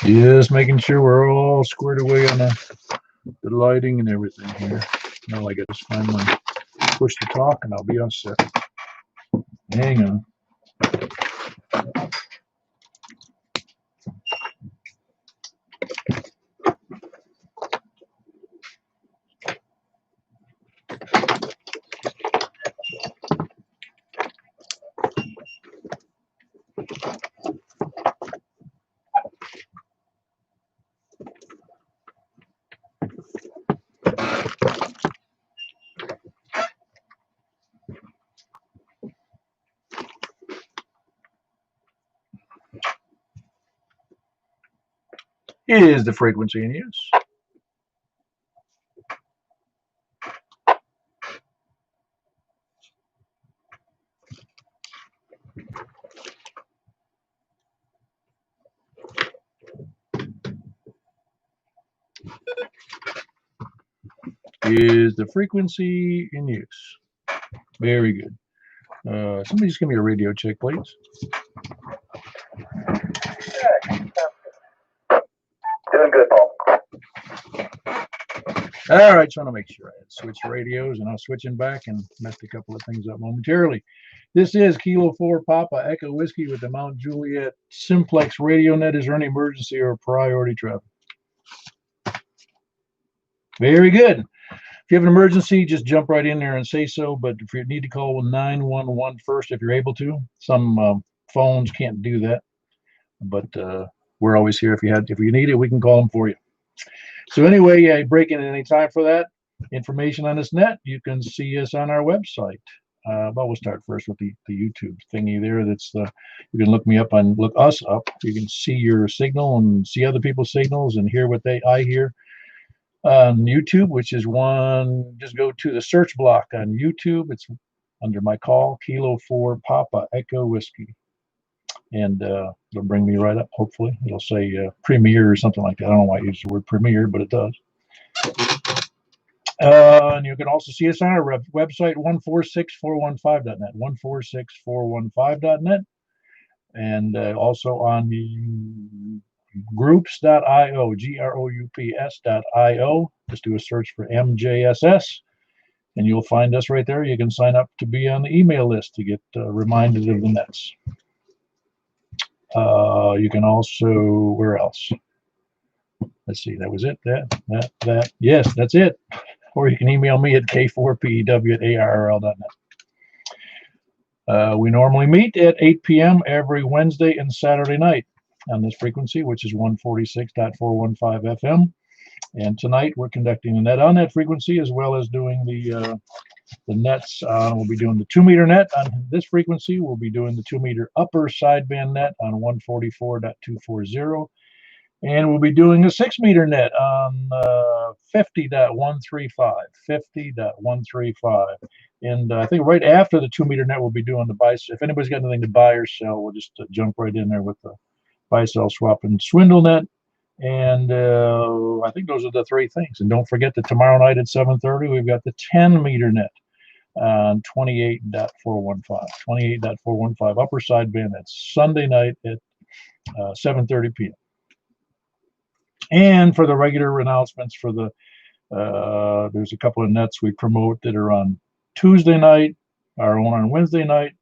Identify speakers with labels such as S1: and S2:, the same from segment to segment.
S1: Just making sure we're all squared away on the lighting and everything here. Now I got to just find my push to talk and I'll be on set. Hang on. Is the frequency in use? Is the frequency in use? Very good. Somebody just give me a radio check, please.
S2: Doing good, Paul.
S1: All right, so I want to make sure I had switched radios, and I was switching back and messed a couple of things up momentarily. This is Kilo 4 Papa Echo Whiskey with the Mount Juliet Simplex Radio Net. Is there any emergency or priority traffic? Very good. If you have an emergency, just jump right in there and say so. But if you need to call 911 first, if you're able to, some phones can't do that. But we're always here. If you need it, we can call them for you. So anyway, break in at any time for that information on this net. You can see us on our website. But we'll start first with the YouTube thingy there. That's you can look me up and look us up. You can see your signal and see other people's signals and hear what I hear on YouTube, which is one. Just go to the search block on YouTube. It's under my call, Kilo 4 Papa Echo Whiskey, and it'll bring me right up. Hopefully, it'll say premiere or something like that. I don't know why I use the word premiere, but it does. And you can also see us on our website, 146415.net, 146415.net, and also on the groups.io, groups.io. Just do a search for MJSS, and you'll find us right there. You can sign up to be on the email list to get reminded of the nets. You can also, where else? Let's see, that was it. That. Yes, that's it. Or you can email me at k4pew@arrl.net. We normally meet at 8 p.m. every Wednesday and Saturday night on this frequency, which is 146.415 FM. And tonight we're conducting a net on that frequency, as well as doing the nets. We'll be doing the 2-meter net on this frequency. We'll be doing the 2-meter upper sideband net on 144.240. And we'll be doing a 6-meter net on 50.135, 50.135. And I think right after the 2-meter net, we'll be doing the buy. If anybody's got anything to buy or sell, we'll just jump right in there with the buy, sell, swap, and swindle net. And I think those are the 3 things. And don't forget that tomorrow night at 7:30, we've got the 10-meter net on 28.415, 28.415 upper sideband. That's Sunday night at 7:30 p.m. And for the regular announcements for the, there's a couple of nets we promote that are on Tuesday night, our own on Wednesday night,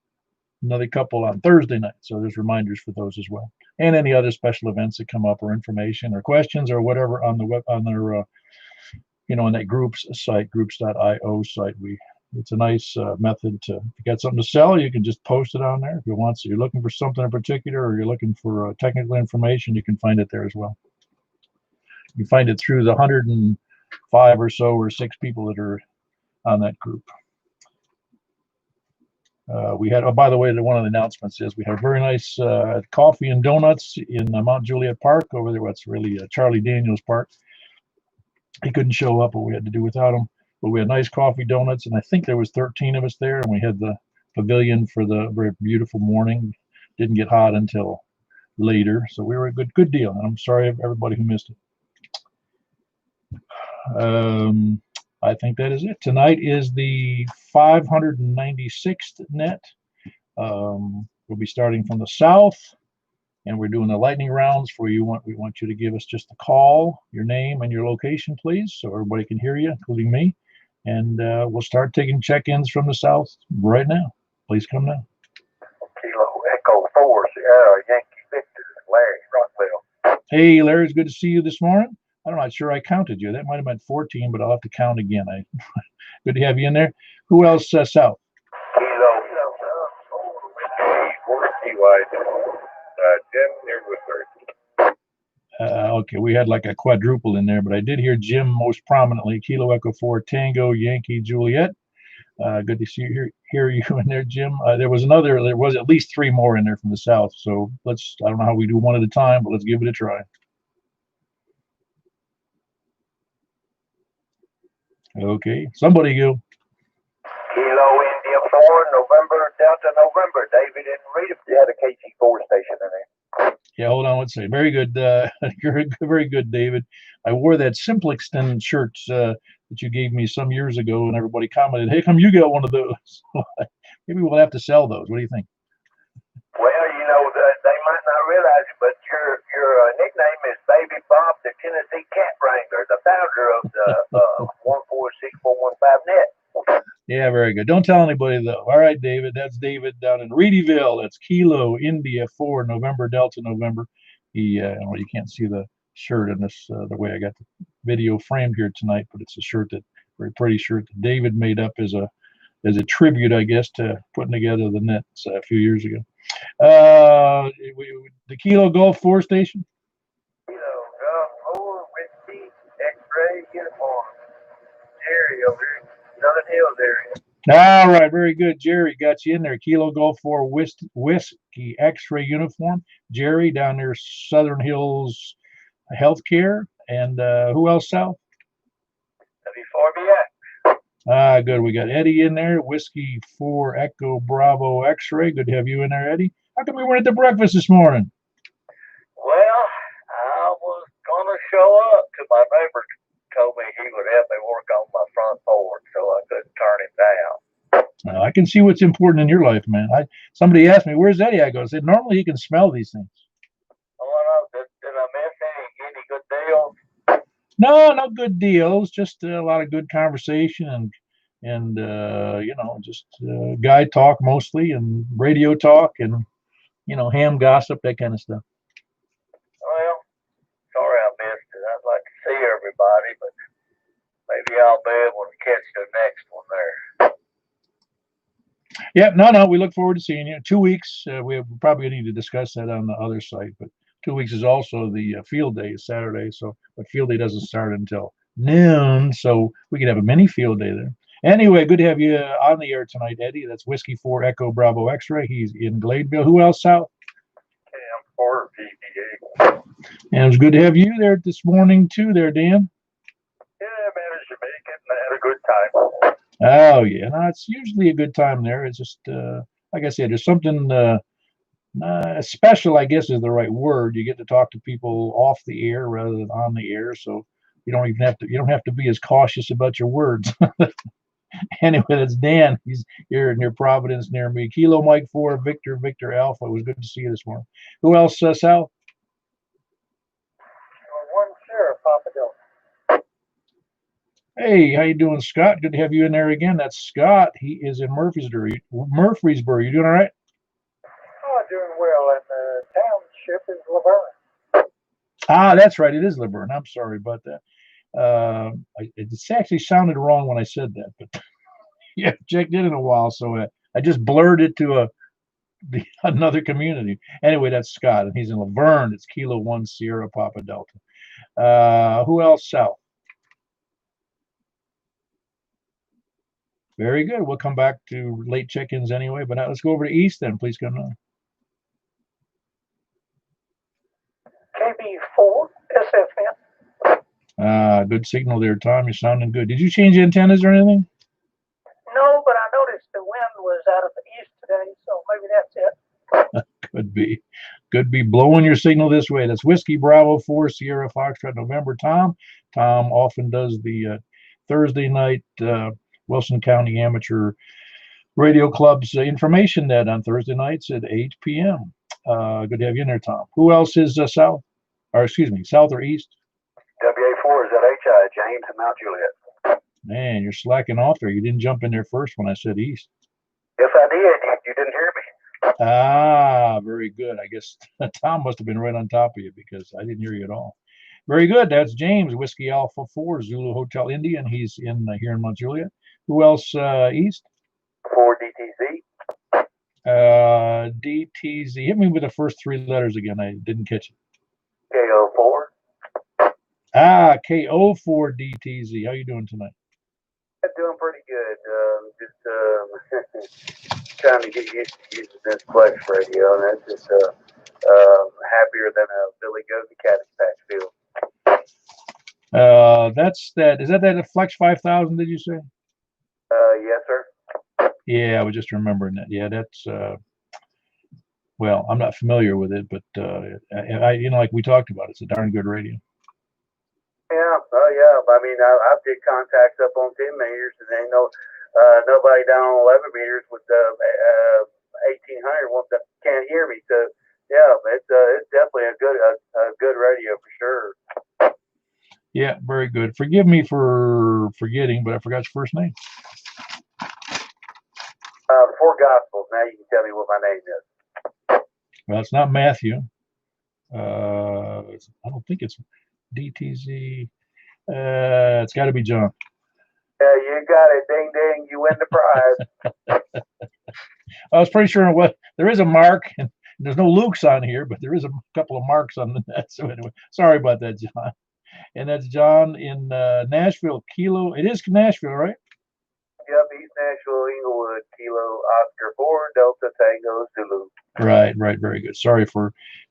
S1: another couple on Thursday night. So there's reminders for those as well. And any other special events that come up or information or questions or whatever on the web, on their, on that groups site, groups.io site. It's a nice method to, if you got something to sell, you can just post it on there. If you want, so you're looking for something in particular or you're looking for technical information, you can find it there as well. You find it through the 105 or so or 6 people that are on that group. We had, by the way, one of the announcements is we had a very nice coffee and donuts in Mount Juliet Park over there. What's really Charlie Daniels Park. He couldn't show up, but we had to do without him. But we had nice coffee, donuts, and I think there was 13 of us there. And we had the pavilion for the very beautiful morning. Didn't get hot until later, so we were a good deal. And I'm sorry everybody who missed it. I think that is it. Tonight is the 596th net. We'll be starting from the south, and we're doing the lightning rounds for you. We want you to give us just a call, your name and your location, please, so everybody can hear you, including me. And we'll start taking check-ins from the south right now. Please come now.
S2: Kilo Echo 4, Sierra Yankee Victor, Larry Rockville.
S1: Hey, Larry, it's good to see you this morning. I'm not sure I counted you. That might have been 14, but I'll have to count again. Good to have you in there. Who else south?
S2: Kilo Jim here with her.
S1: Okay, we had like a quadruple in there, but I did hear Jim most prominently. Kilo Echo 4 Tango Yankee Juliet. Good to see you hear you in there, Jim. There was at least 3 more in there from the south. So I don't know how we do one at a time, but let's give it a try. Okay, somebody go.
S2: Kilo India 4, November, Delta November, David and Rita. Yeah, the KC4 station in there.
S1: Yeah, hold on, let's see. Very good, very good, David. I wore that Simplexton shirt that you gave me some years ago, and everybody commented, "Hey, come you got one of those?" Maybe we'll have to sell those. What do you think?
S2: Well, they might not realize it, but your nickname is Baby Bob, the Tennessee Cat Wrangler, the founder of the 1464115 net.
S1: Yeah, very good. Don't tell anybody though. All right, David. That's David down in Reedyville. That's Kilo India 4 November Delta November. You can't see the shirt in this the way I got the video framed here tonight, but it's a shirt very pretty shirt that David made up as a tribute, I guess, to putting together the nets a few years ago. The Kilo Golf 4 station.
S2: Kilo Golf 4 Whiskey X-ray uniform. Jerry over here. Southern Hills area.
S1: All right, very good. Jerry got you in there. Kilo Golf 4 Whiskey X-ray uniform. Jerry down there, Southern Hills Healthcare. And who else south?
S2: W4BX.
S1: Good. We got Eddie in there. Whiskey 4 Echo Bravo X-ray. Good to have you in there, Eddie. How come we weren't at the breakfast this morning?
S2: Well, I was gonna show up to my neighbor. Told me he would help me work on my front porch, so I couldn't turn him down.
S1: I can see what's important in your life, man. Somebody asked me, "Where's Eddie?" I said, "Normally he can smell these things."
S2: Oh, no, did I miss any good deals?
S1: No good deals. Just a lot of good conversation and just guy talk mostly, and radio talk, and ham gossip, that kind of stuff.
S2: Well, sorry I missed it. I'd like to see everybody, but maybe I'll be able to catch the next one there.
S1: Yeah, no, we look forward to seeing you. 2 weeks, we probably need to discuss that on the other site, but 2 weeks is also the field day, is Saturday, but field day doesn't start until noon, so we could have a mini field day there. Anyway, good to have you on the air tonight, Eddie. That's Whiskey 4 Echo Bravo X-ray. He's in Gladeville. Who else south?
S2: Cam 4 PDA.
S1: And it was good to have you there this morning too there, Dan.
S2: Yeah, I managed to make it and I had a good time.
S1: Oh, yeah. No, it's usually a good time there. It's just, like I said, there's something special, I guess is the right word. You get to talk to people off the air rather than on the air, so you don't have to be as cautious about your words. Anyway, that's Dan. He's here near Providence, near me. Kilo Mike 4, Victor Alpha. It was good to see you this morning. Who else, Sal?
S2: One Sheriff, Papa Delta.
S1: Hey, how you doing, Scott? Good to have you in there again. That's Scott. He is in Murfreesboro. You doing all right?
S2: Oh, doing well. And the township is Laverne.
S1: That's right. It is Laverne. I'm sorry about that. It actually sounded wrong when I said that, but yeah, checked in a while, so I just blurred it to another community. Anyway, that's Scott, and he's in Laverne. It's Kilo 1 Sierra Papa Delta. Who else south? Very good. We'll come back to late check-ins anyway, but now let's go over to east then. Please come on.
S2: KB4 SFN.
S1: Good signal there, Tom. You're sounding good. Did you change antennas or anything?
S2: No, but I noticed the wind was out of the east today, so maybe that's it.
S1: Could be blowing your signal this way. That's Whiskey Bravo 4 Sierra Foxtrot November. Tom often does the Thursday night Wilson County Amateur Radio Club's information net on Thursday nights at 8 p.m. Good to have you in there, Tom. Who else is south? Or excuse me, south or east?
S2: WA4 is at HI, James and Mount Juliet.
S1: Man, you're slacking off there. You didn't jump in there first when I said east.
S2: Yes, I did. You didn't hear me.
S1: Ah, very good. I guess Tom must have been right on top of you because I didn't hear you at all. Very good. That's James, Whiskey Alpha 4, Zulu Hotel India, and he's in here in Mount Juliet. Who else east?
S2: 4 DTZ.
S1: DTZ. Hit me with the first three letters again. I didn't catch it.
S2: KO4.
S1: Ah, KO4DTZ. How you doing tonight?
S2: I'm doing pretty good. Just trying to get used to using this Flex radio, and that's just happier than a Billy Goat and Cabbage Patch feel.
S1: That's that. Is that Flex 5000? Did you say?
S2: Yes, sir.
S1: Yeah, I was just remembering that. Yeah, that's. Well, I'm not familiar with it, but like we talked about, it's a darn good radio.
S2: Yeah, yeah. I mean, I've did contacts up on 10 meters, and ain't nobody down on 11 meters with 1800 that can't hear me. So yeah, it's definitely a good radio for sure.
S1: Yeah, very good. Forgive me for forgetting, but I forgot your first name.
S2: The Four Gospels. Now you can tell me what my name is.
S1: Well, it's not Matthew. I don't think it's DTZ. It's got to be John.
S2: Yeah, you got it. Ding, ding. You win the prize.
S1: I was pretty sure there is a Mark, and there's no Luke's on here, but there is a couple of Marks on the net. So anyway, sorry about that, John. And that's John in Nashville, Kilo. It is Nashville, right?
S2: Yep, East Nashville, Inglewood, Kilo, Oscar 4, Delta, Tango, Zulu.
S1: Right. Very good. Sorry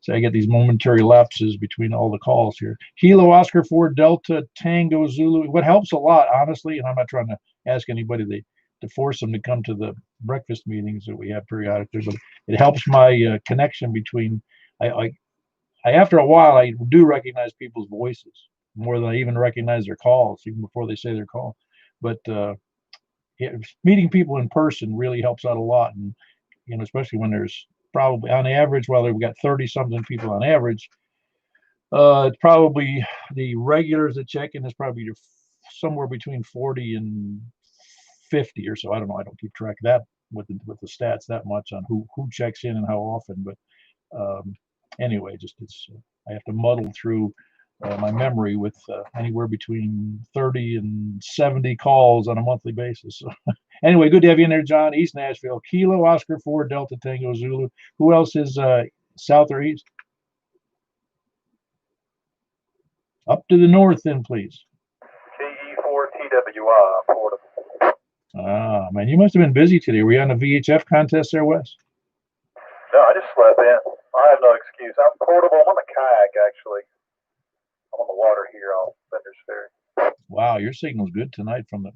S1: I get these momentary lapses between all the calls here. Kilo, Oscar 4, Delta, Tango, Zulu. What helps a lot, honestly, and I'm not trying to ask anybody to force them to come to the breakfast meetings that we have periodically, but it helps my connection between. I after a while, I do recognize people's voices more than I even recognize their calls, even before they say their call. But meeting people in person really helps out a lot, and especially when there's probably on average, well, we've got 30-something people on average. It's probably the regulars that check in is probably somewhere between 40 and 50 or so. I don't know. I don't keep track of that with the stats that much on who checks in and how often. But anyway, I have to muddle through my memory with anywhere between 30 and 70 calls on a monthly basis. So, anyway, good to have you in there, John. East Nashville, Kilo, Oscar 4, Delta, Tango, Zulu. Who else is south or east? Up to the north, then, please.
S2: CE4TWI, portable.
S1: Ah, man, you must have been busy today. Were you on a VHF contest there, Wes?
S2: No, I just slept in. I have no excuse. I'm portable. I'm on a kayak, actually. I'm on the water here off Bender's Ferry.
S1: Wow, your signal's good tonight from the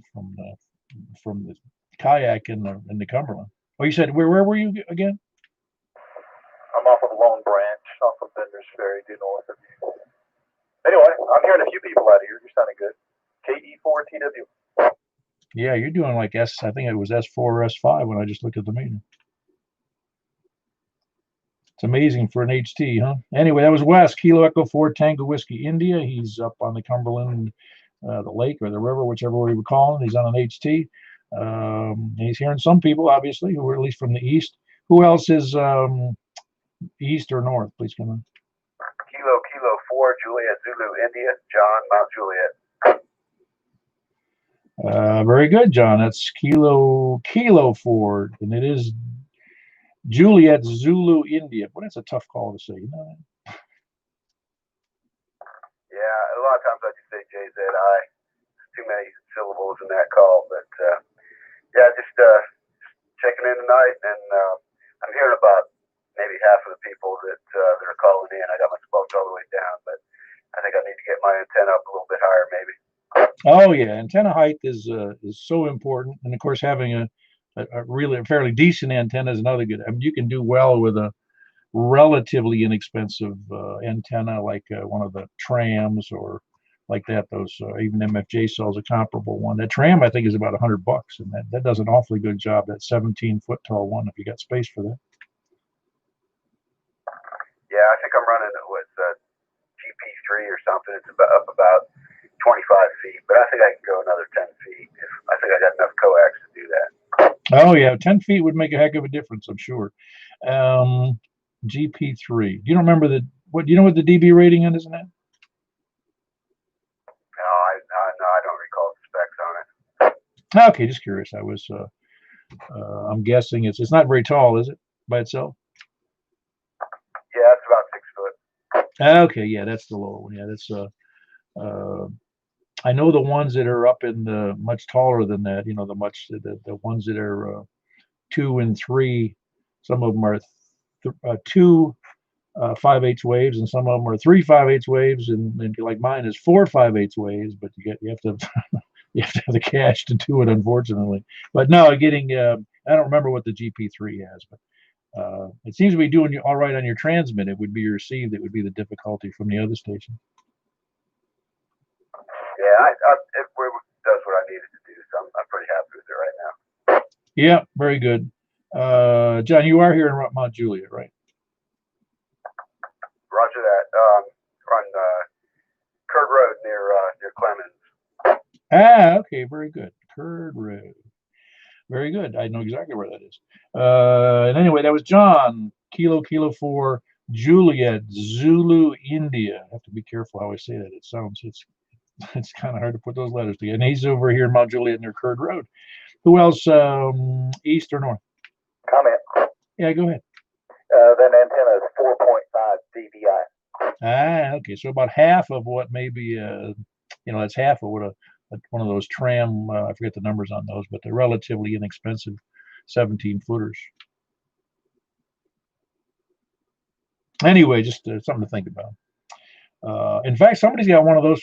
S1: kayak in the Cumberland. Oh, you said where were you again?
S2: I'm off of Long Branch, off of Bender's Ferry, due north of you. Anyway, I'm hearing a few people out here. You're sounding good. KE4TW.
S1: Yeah, you're doing like I think it was S4 or S5 when I just looked at the meter. It's amazing for an HT, huh? Anyway, that was Wes, Kilo Echo 4, Tango Whiskey India. He's up on the Cumberland, the lake or the river, whichever way we call it. He's on an HT. He's hearing some people, obviously, who are at least from the east. Who else is east or north? Please come in.
S2: Kilo 4, Juliet, Zulu, India, John, Mount Juliet.
S1: Very good, John. That's Kilo 4, and it is Juliet, Zulu, India. But that's a tough call to say, you know that?
S2: Yeah, a lot of times I just say JZI. Too many syllables in that call, but yeah, just checking in tonight, and I'm hearing about maybe half of the people that are calling in. I got my spokes all the way down, but I think I need to get my antenna up a little bit higher, maybe.
S1: Oh yeah, antenna height is so important, and of course having a really fairly decent antenna is another good. I mean, you can do well with a relatively inexpensive antenna like one of the trams or like that. Those even MFJ sells a comparable one. That tram I think is about $100, and that does an awfully good job. That 17-foot tall one, if you got space for that.
S2: Yeah, I think I'm running it with GP3 or something. It's up about 25 feet, but I think I can go another 10 feet. I think I got enough coax to do that.
S1: Oh yeah, 10 feet would make a heck of a difference, I'm sure. GP3. Do you remember the what? Do you know what the DB rating is in that?
S2: No, I don't recall the specs on it.
S1: Okay, just curious. I'm guessing it's not very tall, is it, by itself?
S2: Yeah, it's about 6 foot.
S1: Okay, yeah, that's the lower one. Yeah, that's I know the ones that are up in the much taller than that. You know, the ones that are 2 and 3. Some of them are 2 5/8 waves, and some of them are 3 5/8 waves, and like mine is 4 5/8 waves. But you have to you have to have the cash to do it, unfortunately. But no, getting I don't remember what the GP3 has, but it seems to be doing all right on your transmit. It would be your receive that would be the difficulty from the other station.
S2: Yeah, it does what I needed to do, so I'm pretty happy with it right now.
S1: Yeah, very good. John, you are here in Mount Juliet, right?
S2: Roger that. On Curd Road near Clemens.
S1: Okay, very good. Curd Road. Very good. I know exactly where that is. And anyway, that was John, Kilo 4, Juliet, Zulu, India. I have to be careful how I say that. It's kind of hard to put those letters together. And he's over here in Mount Juliet near Curd Road. Who else? East or north?
S2: Comment.
S1: Yeah, go ahead.
S2: That antenna is 4.5 dBi.
S1: Okay. So about half of what maybe, that's half of what one of those tram, I forget the numbers on those, but they're relatively inexpensive 17-footers. Anyway, just something to think about. In fact, somebody's got one of those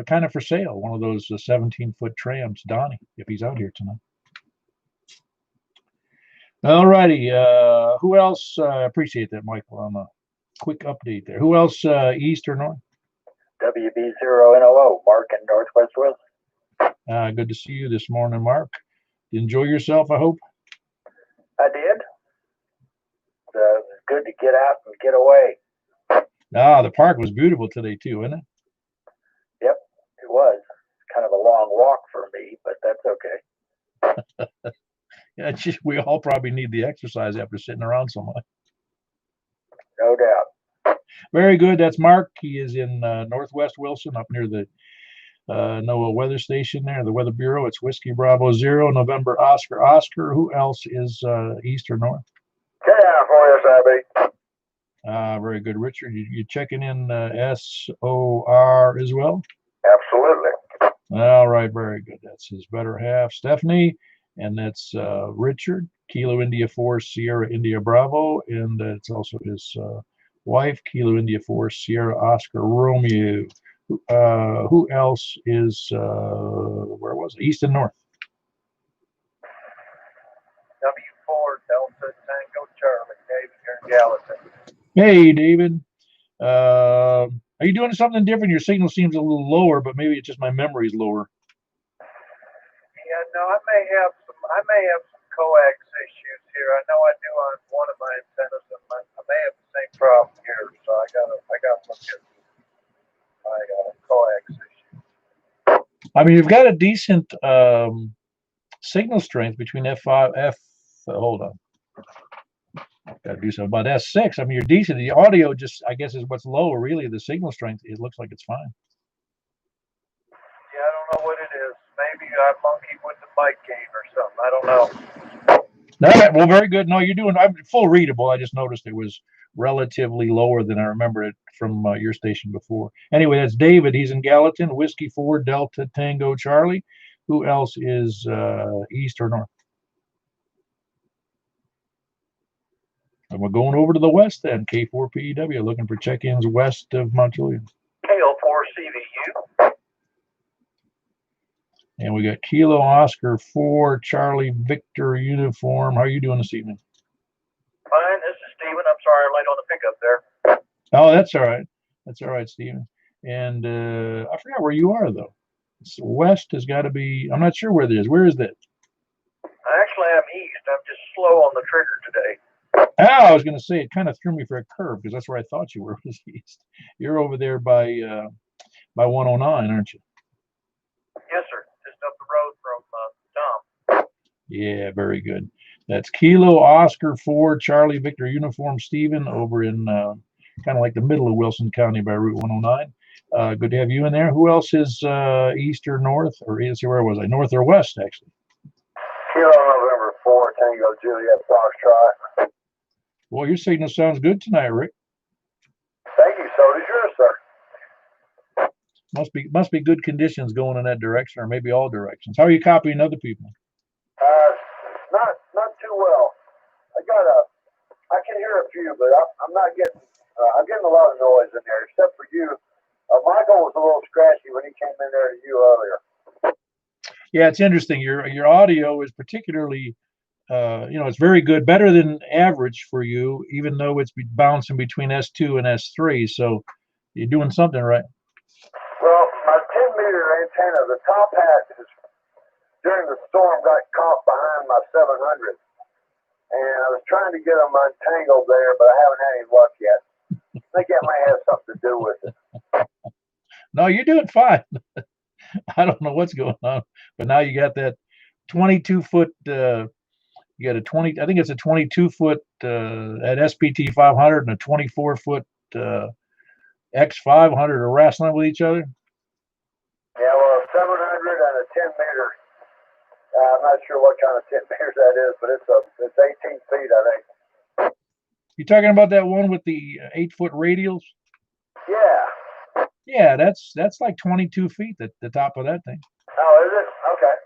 S1: kind of for sale, one of those 17-foot trams, Donnie, if he's out here tonight. All righty. Who else? I appreciate that, Michael, on a quick update there. Who else, east or north?
S2: WB0NOO, Mark in Northwest Wilson.
S1: Good to see you this morning, Mark. Enjoy yourself, I hope.
S2: I did. It was good to get out and get away.
S1: The park was beautiful today too, isn't it?
S2: Yep, it was. Kind of a long walk for me, but that's okay.
S1: Yeah, we all probably need the exercise after sitting around so much.
S2: No doubt.
S1: Very good. That's Mark. He is in Northwest Wilson, up near the NOAA weather station there, the Weather Bureau. It's Whiskey Bravo 0, November Oscar Oscar. Who else is east or north?
S2: Yeah, for you, Sabby.
S1: Very good. Richard, you checking in SOR as well?
S2: Absolutely.
S1: All right, very good. That's his better half, Stephanie, and that's Richard, Kilo India 4, Sierra India Bravo, and it's also his wife, Kilo India 4, Sierra Oscar Romeo. Who else is, where was it? East and north.
S2: W4 Delta Tango Charlie, David here in Gallatin.
S1: Hey, David. Are you doing something different? Your signal seems a little lower, but maybe it's just my memory's lower.
S2: Yeah, no, I may have some coax issues here. I know I do on one of my antennas, and I may have the same problem here. So I gotta look at my coax issues.
S1: I mean, you've got a decent signal strength between hold on. Got to do something about S6. I mean, you're decent. The audio just, I guess, is what's lower. Really, the signal strength, it looks like it's fine.
S2: Yeah, I don't know what it is. Maybe I monkeyed with the mic gain or something. I don't know.
S1: Well, very good. No, you're doing full readable. I just noticed it was relatively lower than I remember it from your station before. Anyway, that's David. He's in Gallatin. Whiskey 4 Delta Tango Charlie. Who else is east or north? And we're going over to the west then. K4PEW, looking for check-ins west of Mount Juliet.
S2: KL4CVU.
S1: And we got Kilo Oscar 4 Charlie Victor uniform. How are you doing this evening?
S2: Fine. This is Steven. I'm sorry I'm late on the pickup there.
S1: Oh, that's all right. That's all right, Steven. And I forgot where you are, though. It's west has got to be, I'm not sure where it is. Where is that?
S2: Actually, I'm east. I'm just slow on the trigger today.
S1: Ah, I was going to say it kind of threw me for a curve because that's where I thought you were, was east. You're over there by 109, aren't you?
S3: Yes, sir. Just up the road from Tom.
S1: Yeah, very good. That's Kilo Oscar 4 Charlie Victor Uniform Stephen over in kind of like the middle of Wilson County by Route 109. Good to have you in there. Who else is east or north? Or where was I? North or west, actually?
S2: Kilo November 4 Tango Juliet Foxtrot.
S1: Well, your signal sounds good tonight, Rick.
S2: Thank you. So does yours, sir.
S1: Must be good conditions going in that direction, or maybe all directions. How are you copying other people?
S2: Not too well. I can hear a few, but I'm not getting. I'm getting a lot of noise in there, except for you. Michael was a little scratchy when he came in there to you earlier.
S1: Yeah, it's interesting. Your audio is particularly, it's very good, better than average for you, even though it's bouncing between S2 and S3. So you're doing something right.
S2: Well, my 10-meter antenna, the top hat is, during the storm, got caught behind my 700. And I was trying to get them untangled there, but I haven't had any luck yet. I think that may have something to do with it.
S1: No, you're doing fine. I don't know what's going on, but now you got that 22-foot. You got a 20. I think it's a 22-foot at SPT 500 and a 24-foot X 500 are wrestling with each other.
S2: Yeah, well, a 700 and a 10-meter. I'm not sure what kind of 10 meters that is, but it's 18 feet, I think.
S1: You talking about that one with the 8-foot radials?
S2: Yeah.
S1: Yeah, that's like 22 feet at the top of that thing.
S2: Oh, is it? Okay.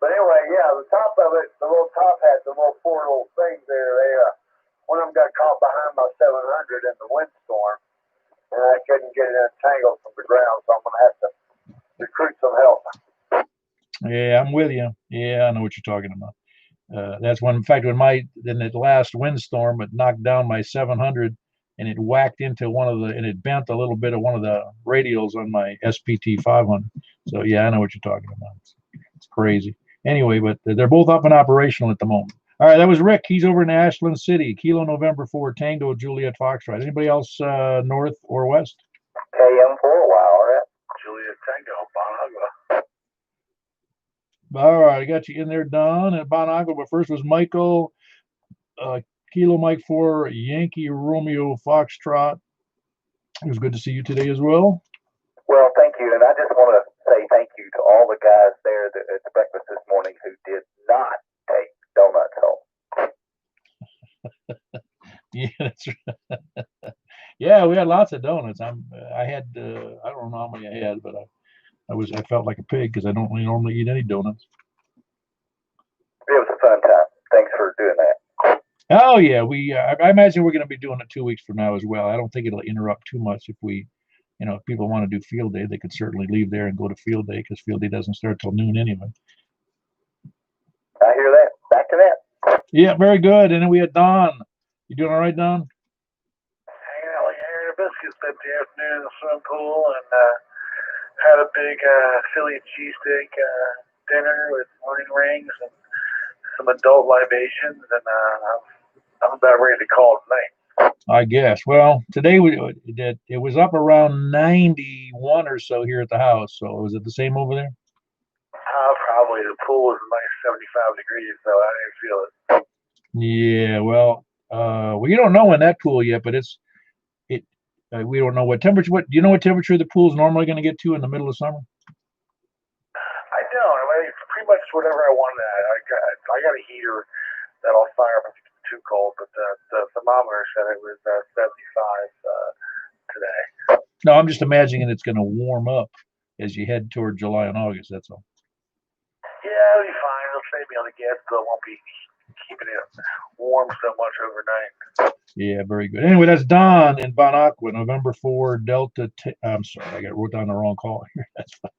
S2: But anyway, yeah, the top of it, the little top hat, the little four little things there, one of them got caught behind my 700 in the windstorm, and I couldn't get it untangled from the ground, so I'm going to have to recruit some help.
S1: Yeah, I'm with you. Yeah, I know what you're talking about. That's when, in fact, in that last windstorm, it knocked down my 700 and it whacked into and it bent a little bit of one of the radials on my SPT 500. So yeah, I know what you're talking about. It's crazy. Anyway, but they're both up and operational at the moment. All right, that was Rick. He's over in Ashland City. Kilo November 4 Tango Juliet Foxtrot. Anybody else north or west?
S2: KM4, wow, right? Juliet Tango, Bonagua.
S1: All right, I got you in there, Don, at Bonagua. But first was Michael, Kilo Mike 4, Yankee Romeo Foxtrot. It was good to see you today as well.
S2: Well, thank you. And I just want to say thank you to all the guys there at the breakfast this morning who did not take donuts home.
S1: Yeah, that's right. Yeah, we had lots of donuts. I had, I don't know how many I had, but I felt like a pig because I don't really normally eat any donuts.
S2: It was a fun time. Thanks for doing that.
S1: Oh yeah, I imagine we're going to be doing it 2 weeks from now as well. I don't think it'll interrupt too much if if people want to do field day, they could certainly leave there and go to field day because field day doesn't start till noon anyway.
S2: I hear that. Back to that.
S1: Yeah, very good. And then we had Don. You doing all right, Don?
S3: Hanging out like Aaron and Biscuits, spent the afternoon in the swimming pool and had a big Philly cheesesteak dinner with onion rings and some adult libations, and I'm about ready to call it tonight.
S1: I guess. Well, today it was up around 91 or so here at the house. So was it the same over there?
S3: Probably. The pool was like 75 degrees, so I didn't feel it.
S1: Yeah. Well, you don't know in that pool yet, but we don't know what temperature. Do you know what temperature the pool's normally going to get to in the middle of summer?
S3: I don't. I mean, it's pretty much whatever I want. I got a heater that'll fire if it's too cold, but the thermometer said it was 75 today.
S1: No, I'm just imagining it's going to warm up as you head toward July and August. That's all.
S3: Yeah, it'll be fine. It'll save me on the gas, but it won't be keeping it warm so much overnight.
S1: Yeah, very good. Anyway, that's Don in Bonacqua, November 4 Delta. I'm sorry, I wrote down the wrong call here. That's fine.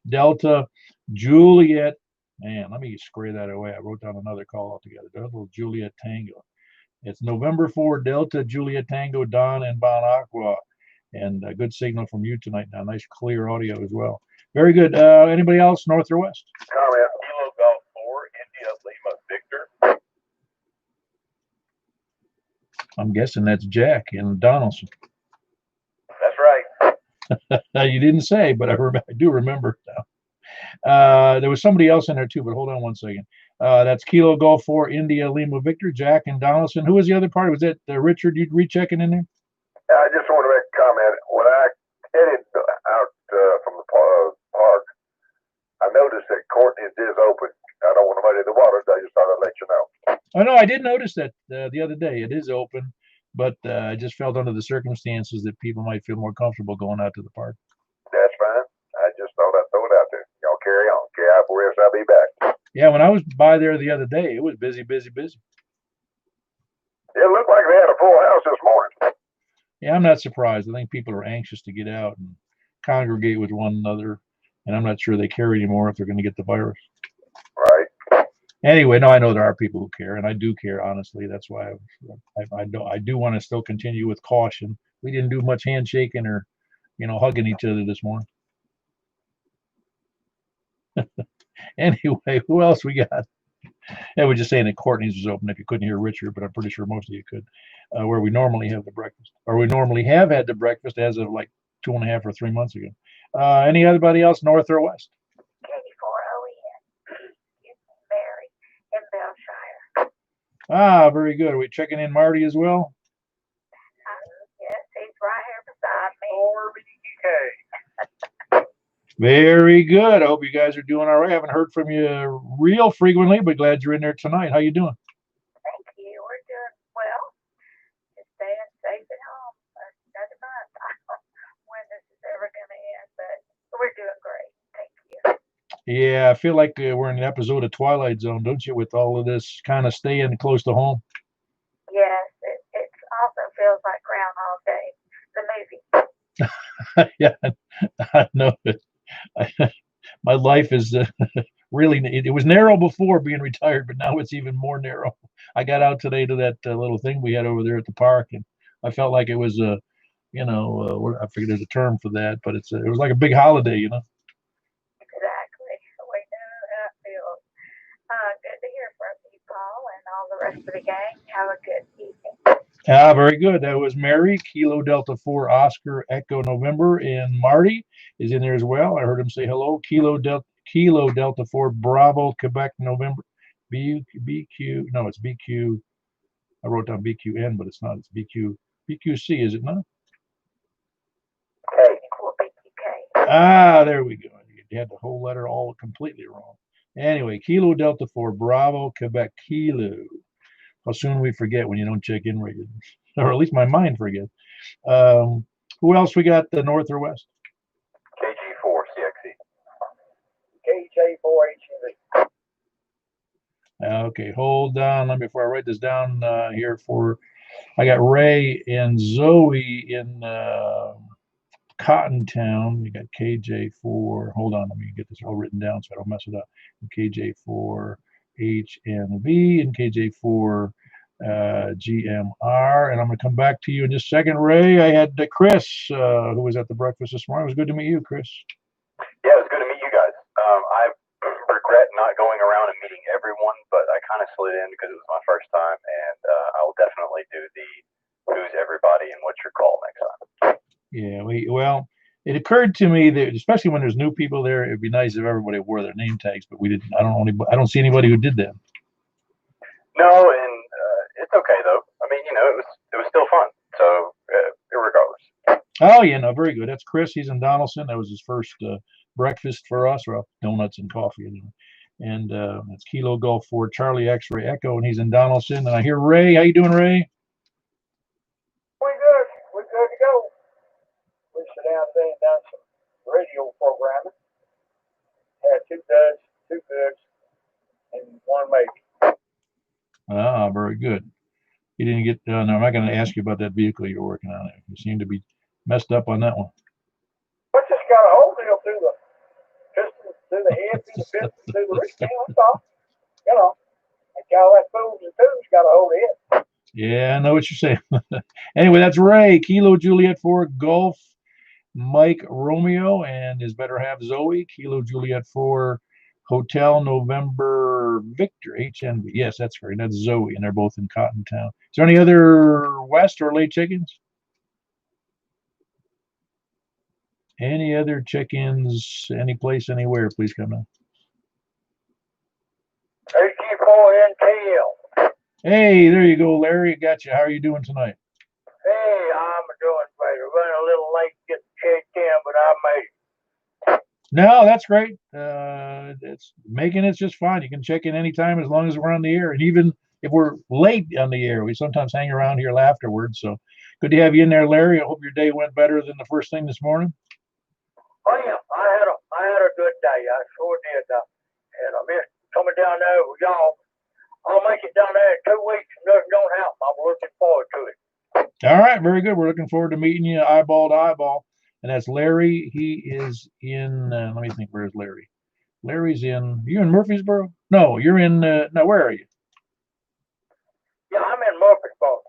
S1: Delta Juliet. Man, let me square that away. I wrote down another call altogether. Delta Juliet Tango. It's November 4 Delta Juliet Tango, Don in Bonacqua. And a good signal from you tonight now. Nice clear audio as well. Very good. Anybody else, north or west?
S2: Comment. Kilo Golf 4, India Lima Victor.
S1: I'm guessing that's Jack in Donaldson.
S2: That's right.
S1: You didn't say, but I do remember now. There was somebody else in there too, but hold on one second. That's Kilo Golf 4 India Lima Victor, Jack and Donaldson. Who was the other party? Was that Richard you'd rechecking in there?
S2: I just want to make a comment. When I headed out from the park, I noticed that Courtney's is open. I don't want to muddy the waters. I just thought I'd let you know.
S1: Oh no, I did notice that the other day. It is open, but I just felt under the circumstances that people might feel more comfortable going out to the park.
S2: That's fine. I just thought I'd throw it out there. Y'all carry on. Carry out for us. I'll be back.
S1: Yeah, when I was by there the other day, it was busy.
S2: It looked like they had a full house this morning.
S1: Yeah, I'm not surprised. I think people are anxious to get out and congregate with one another, and I'm not sure they care anymore if they're going to get the virus.
S2: Right.
S1: Anyway, no, I know there are people who care, and I do care, honestly. That's why I do want to still continue with caution. We didn't do much handshaking or, hugging each other this morning. Anyway, who else we got? Yeah, we're just saying that Courtney's was open if you couldn't hear Richard, but I'm pretty sure most of you could, where we normally have the breakfast, or we normally have had the breakfast as of like 2.5 or 3 months ago. Anybody else, north or west?
S4: K4OEN. Mary in Belshire.
S1: Ah, very good. Are we checking in Marty as well?
S4: Yes, he's right here beside me.
S3: Or BK.
S1: Very good. I hope you guys are doing all right. I haven't heard from you real frequently, but glad you're in there tonight. How you doing?
S4: Thank you. We're doing well. Just staying safe at home. Another month. I don't know when this is ever going to end, but we're doing great. Thank you.
S1: Yeah, I feel like we're in an episode of Twilight Zone, don't you, with all of this kind of staying close to home?
S4: Yes, it also feels like Groundhog Day, the movie.
S1: Yeah, I know it. My life is really, it was narrow before being retired, but now it's even more narrow. I got out today to that little thing we had over there at the park, and I felt like it was I figured there's a term for that, but it was like a big holiday,
S4: Exactly. We know how it feels. Good to hear from you, Paul, and all the rest of the gang. Have a good evening.
S1: Ah, very good. That was Mary, Kilo Delta 4 Oscar Echo November, and Marty is in there as well. I heard him say hello. Kilo Delta 4 Bravo Quebec November. BQ. No, it's BQ. I wrote down BQN, but it's not. It's BQC, is it not?
S4: BQK.
S1: Ah, there we go. You had the whole letter all completely wrong. Anyway, Kilo Delta 4 Bravo Quebec Kilo. How soon we forget when you don't check in regularly, or at least my mind forgets. Who else we got, the north or west?
S2: KG4 CXE.
S3: KJ4HEV.
S1: Okay, hold on. Before I write this down here I got Ray and Zoe in Cottontown. We got KJ4. Hold on, let me get this all written down so I don't mess it up. KJ4 HNV and KJ4 GMR. And I'm going to come back to you in just a second, Ray. I had Chris, who was at the breakfast this morning. It was good to meet you, Chris.
S2: Yeah, it was good to meet you guys. I regret not going around and meeting everyone, but I kind of slid in because it was my first time, and I'll definitely do the who's everybody and what's your call next time.
S1: Yeah, well, it occurred to me that especially when there's new people there, it'd be nice if everybody wore their name tags, but we didn't. I don't see anybody who did that.
S2: No, and it's okay though. I mean, it was still fun. So regardless.
S1: Oh yeah, no, very good. That's Chris. He's in Donaldson. That was his first breakfast for us, or donuts and coffee. Anyway. And it's Kilo Golf 4 Charlie X-Ray Echo, and he's in Donaldson. And I hear Ray. How you doing, Ray?
S3: We're good. We're good to go. We sit down today and done some radio programming. Had 2 duds, 2 goods, and 1 maybe.
S1: Ah, very good. You didn't get. No, I'm not going to ask you about that vehicle you're working on. You seem to be messed up on that one.
S3: We just got a whole deal through the piston, through the head, through the piston, through the wrist. That's all. Like all that fools and tools got a hold of it.
S1: Yeah, I know what you're saying. Anyway, that's Ray, Kilo Juliet 4 Golf Mike Romeo, and his better half Zoe, Kilo Juliet 4 Hotel November Victor, HNV. Yes, that's right. That's Zoe, and they're both in Cottontown. Is there any other West or late check-ins? Any other check-ins, any place, anywhere, please come in.
S3: AG4NTL.
S1: Hey, there you go, Larry. Got you. How are you doing tonight?
S3: Hey, I'm doing great. Running a little late getting checked in, but I made it.
S1: No, that's great. It's making it's just fine. You can check in anytime as long as we're on the air. And even if we're late on the air, we sometimes hang around here afterwards. So good to have you in there, Larry. I hope your day went better than the first thing this morning.
S3: Oh yeah, I had a good day. I sure did. And I missed coming down there with y'all. I'll make it down there in 2 weeks and nothing don't happen. I'm looking forward to it.
S1: All right, very good. We're looking forward to meeting you eyeball to eyeball. And that's Larry. He is in, let me think, where's Larry? Larry's in, you in Murfreesboro? No, you're in, no, where are you?
S3: Yeah, I'm in Murfreesboro.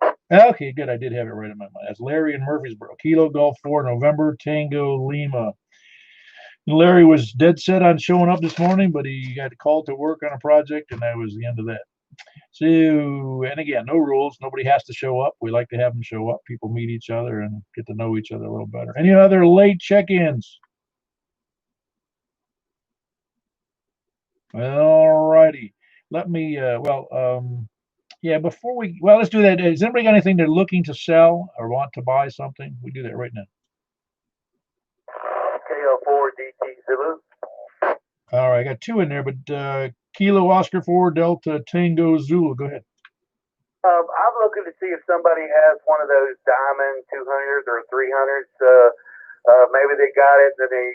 S1: Okay, good. I did have it right in my mind. That's Larry in Murfreesboro. Kilo Golf 4, November, Tango, Lima. Larry was dead set on showing up this morning, but he got called to work on a project, and that was the end of that. So, and again, no rules. Nobody has to show up. We like to have them show up. People meet each other and get to know each other a little better. Any other late check-ins? All righty. Let me, yeah, before we, well, let's do that. Has anybody got anything they're looking to sell or want to buy something? We do that right now.
S2: KO4 DT Zulu.
S1: All right, I got two in there, but Kilo Oscar 4 Delta Tango Zulu. Go ahead.
S2: I'm looking to see if somebody has one of those diamond 200s or 300s. Maybe they got it, then they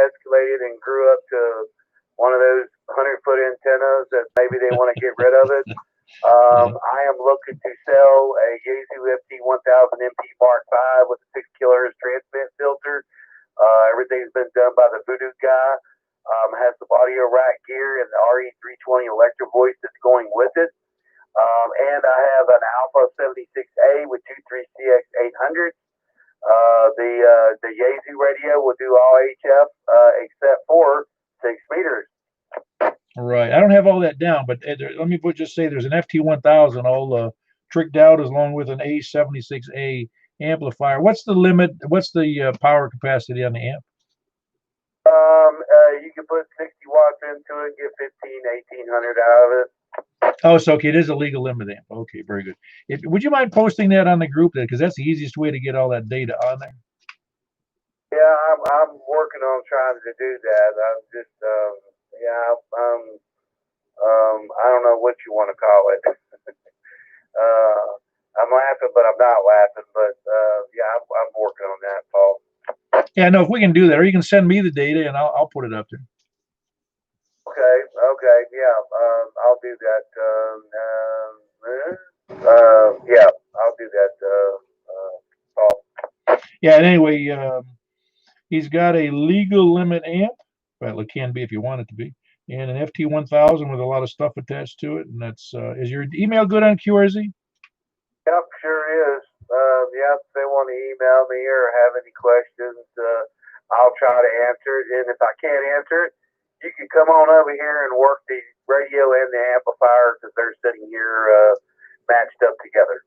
S2: escalated and grew up to one of those 100-foot antennas that maybe they want to get rid of it. I am looking to sell a Yaesu FT1000 MP Mark V with a 6 kHz transmit filter. Everything's been done by the Voodoo guy. Has the audio rack gear and the RE320 Electro Voice that's going with it. And I have an Alpha 76A with 23CX800. The Yaesu radio will do all HF except for 6 meters.
S1: Right. I don't have all that down, but let me just say there's an FT1000 all tricked out along with an A76A amplifier. What's the limit? What's the power capacity on the amp?
S2: You can put 60 watts into it, get 1,800 out of it.
S1: Oh, so okay, it is a legal limit amp. Okay, very good. Would you mind posting that on the group there? Because that's the easiest way to get all that data on there.
S2: Yeah, I'm working on trying to do that. I'm just, I don't know what you want to call it. I'm laughing, but I'm not laughing. But yeah, I'm working on that, Paul.
S1: Yeah, no, if we can do that, or you can send me the data and I'll put it up there.
S2: Okay, yeah, I'll do that. Yeah, I'll do that, Paul.
S1: Yeah, and anyway, he's got a legal limit amp. Well, it can be if you want it to be, and an FT1000 with a lot of stuff attached to it. And that's is your email good on QRZ?
S2: Yep, sure is. If they want to email me or have any questions, I'll try to answer it. And if I can't answer it, you can come on over here and work the radio and the amplifier because they're sitting here matched up together.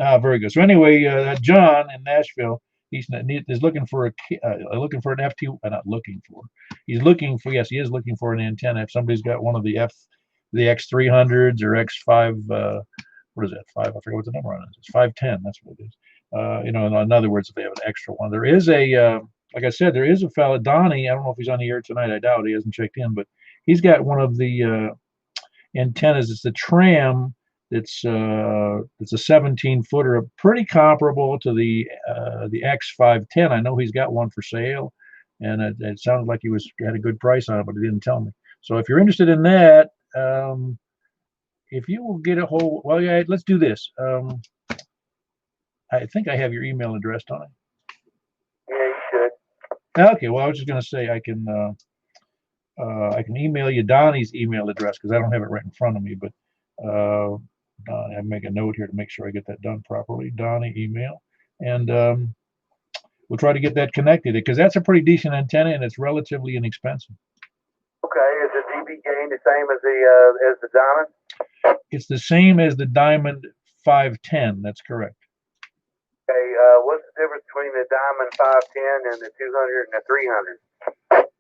S1: Ah, very good. So anyway, John in Nashville, he's looking for an FT. Not looking for. He's looking for. Yes, he is looking for an antenna. If somebody's got one of the X300s or X5. What is that? 5? I forget what the number on it is. It's 510. That's what it is. In other words, if they have an extra one, there is a, like I said, there is a fella, Donnie. I don't know if he's on the air tonight. I doubt he hasn't checked in, but he's got one of the antennas. It's the Tram. It's a 17-footer, pretty comparable to the X510. I know he's got one for sale, and it sounded like he had a good price on it, but he didn't tell me. So if you're interested in that. If you will get a hold, well, yeah, let's do this. I think I have your email address, don't I?
S2: Yeah, you should.
S1: Okay, well, I was just going to say I can email you Donnie's email address because I don't have it right in front of me, but I make a note here to make sure I get that done properly. Donnie email, and we'll try to get that connected because that's a pretty decent antenna and it's relatively inexpensive.
S2: Okay. Okay, is the DB gain the same as the diamond?
S1: It's the same as the Diamond 510. That's correct.
S2: Okay, what's the difference between the diamond 510 and the 200 and the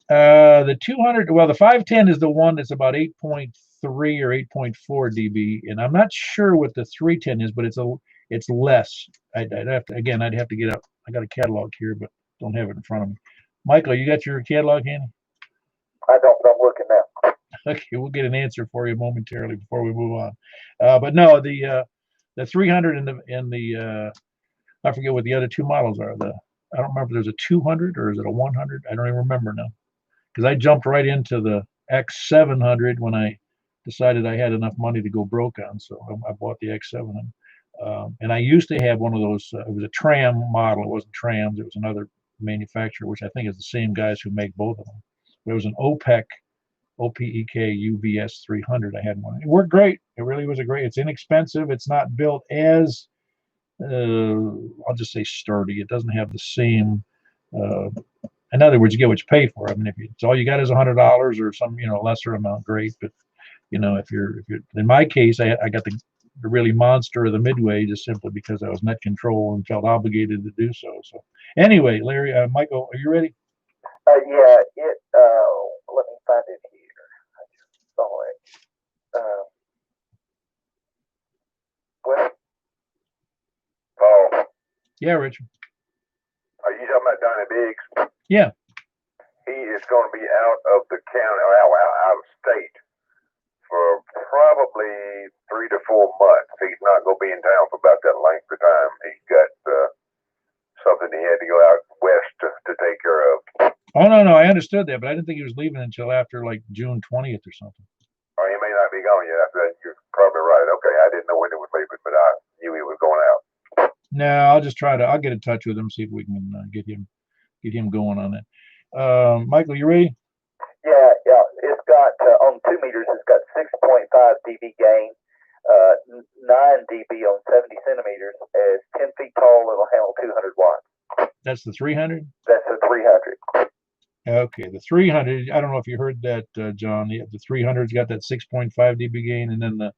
S2: 300?
S1: The 200, well, the 510 is the one that's about 8.3 or 8.4 dB, and I'm not sure what the 310 is, but it's less. I'd have to, again, I'd have to get up. I got a catalog here, but don't have it in front of me. Michael, you got your catalog handy?
S3: I don't, but I'm looking now.
S1: Okay, we'll get an answer for you momentarily before we move on. But no, the 300 and the I forget what the other two models are. I don't remember. There's a 200 or is it a 100? I don't even remember now, because I jumped right into the X700 when I decided I had enough money to go broke on. So I bought the X700. And I used to have one of those. It was a tram model. It wasn't trams. It was another manufacturer, which I think is the same guys who make both of them. But it was an OPEC UBS 300. I had one. It worked great. It really was it's inexpensive. It's not built as I'll just say sturdy. It doesn't have the same. In other words, you get what you pay for. I mean, if it's all you got is $100 or some lesser amount, great. But if you're in my case, I got the really monster of the Midway just simply because I was net control and felt obligated to do so. So anyway, Larry, Michael, are you ready?
S3: Yeah. Let me find it here. I just saw it. Well.
S2: Oh.
S1: Yeah, Richard.
S2: Are you talking about Donnie Biggs?
S1: Yeah.
S2: He is going to be out of the county, or out of state, for probably 3 to 4 months. He's not going to be in town for about that length of time. He's got something he had to go out west to take care of.
S1: Oh, no, I understood that, but I didn't think he was leaving until after like June 20th or something.
S2: Oh, he may not be gone yet after that. You're probably right. Okay, I didn't know when he was leaving, but I knew he was going out.
S1: No, I'll get in touch with him, see if we can get him going on that. Michael, you ready?
S3: Yeah. It's got on 2 meters. It's got 6.5 dB gain, 9 dB on 70 centimeters. It's 10 feet tall. It'll handle 200 watts.
S1: That's the 300.
S3: That's the 300.
S1: Okay, the 300. I don't know if you heard that, John. The 300's got that 6.5 dB gain, and then the